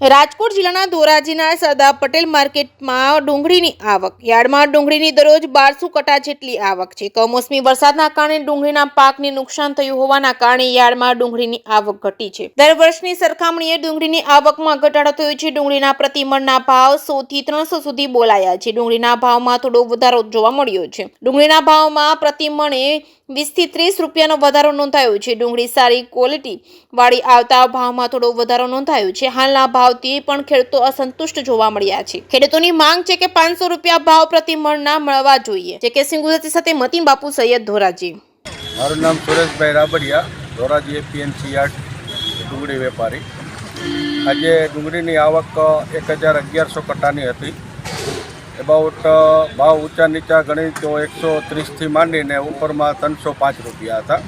રાજકોટ જિલ્લાના ધોરાજીના સરદાર પટેલ માર્કેટમાં ડુંગળીની આવક. યાર્ડમાં ડુંગળીની દરરોજ 1200 કટા જેટલી આવક છે. કમોસમી વરસાદના કારણે ડુંગળીના પાકને નુકસાન થયું હોવાના કારણે યાર્ડમાં ડુંગળીની આવક ઘટી છે. દર વર્ષની સરખામણીએ ડુંગળીની આવકમાં ઘટાડો થયો છે. ડુંગળીના પ્રતિમણના ભાવ 100 થી 300 સુધી બોલાયા છે. ડુંગળીના ભાવમાં થોડો વધારો જોવા મળ્યો છે. ડુંગળીના ભાવમાં પ્રતિમણે 20 થી 30 રૂપિયાનો વધારો નોંધાયો છે. ડુંગળી સારી ક્વોલિટી વાળી આવતા ભાવમાં થોડો વધારો નોંધાયો છે. હાલના ભાવથી પણ ખેડૂતો અસંતુષ્ટ જોવા મળ્યા છે. ખેડૂતોની માંગ છે કે 500 રૂપિયા ભાવ પ્રતિમણના મળવા જોઈએ. જે કે ગુજરાતી સાથે મતીન બાપુ સૈયદ, ધોરાજી. મારું નામ સુરેશભાઈ રાબડિયા, ધોરાજી એપીએમસી યાર્ડ ડુંગળી વેપારી. આજે ડુંગળીની આવક 1100 કટ્ટાની હતી. એબાઉટ ભાવ ઊંચા નીચા ગણી તો 130થી માંડીને ઉપરમાં 305 રૂપિયા હતા.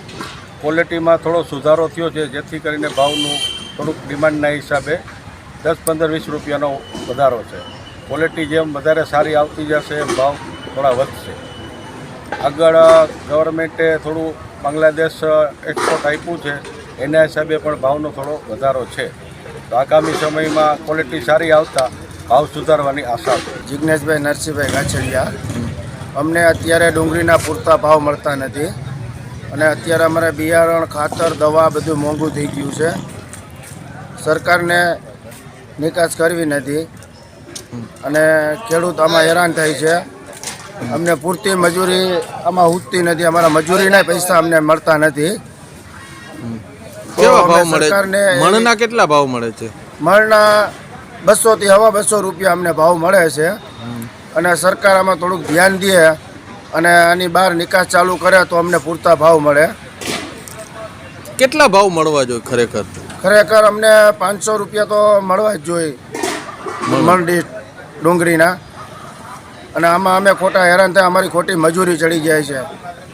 ક્વોલિટીમાં થોડો સુધારો થયો છે, જેથી કરીને ભાવનું થોડુંક ડિમાન્ડના હિસાબે 10, 15, 20 રૂપિયાનો વધારો છે. ક્વોલિટી જેમ વધારે સારી આવતી જશે એમ ભાવ થોડા વધશે. આગળ ગવર્મેન્ટે થોડું બાંગ્લાદેશ એક્સપોર્ટ આપ્યું છે, એના હિસાબે પણ ભાવનો થોડો વધારો છે. તો આગામી સમયમાં ક્વોલિટી સારી આવતા ભાવ સુધારવાની આશા છે. જિગ્નેશભાઈ નરસિંહભાઈ ગાછડિયા. અમને અત્યારે ડુંગળીના પૂરતા ભાવ મળતા નથી અને અત્યારે અમારે બિયારણ, ખાતર, દવા બધું મોંઘું થઈ ગયું છે. સરકારને નિકાસ કરવી નથી અને ખેડૂત આમાં હેરાન થાય છે. અમને પૂરતી મજૂરી આમાં ઉઠતી નથી. અમારા મજૂરીના પૈસા અમને મળતા નથી. કેવા ભાવ મળે? મણના કેટલા ભાવ મળે છે? મણના 200 થી 250 રૂપિયા અમને ભાવ મળે છે અને સરકાર આમાં થોડુંક ધ્યાન દે અને આની બહાર નિકાસ ચાલુ કરે તો અમને પૂરતા ભાવ મળે. કેટલા ભાવ મળવા જોઈએ ખરેખર? ખરેખર અમને 500 રૂપિયા તો મળવા જ જોઈએ મણ દીઠ ડુંગળીના. અને આમાં અમે ખોટા હેરાન થાય, અમારી ખોટી મજૂરી ચડી જાય છે.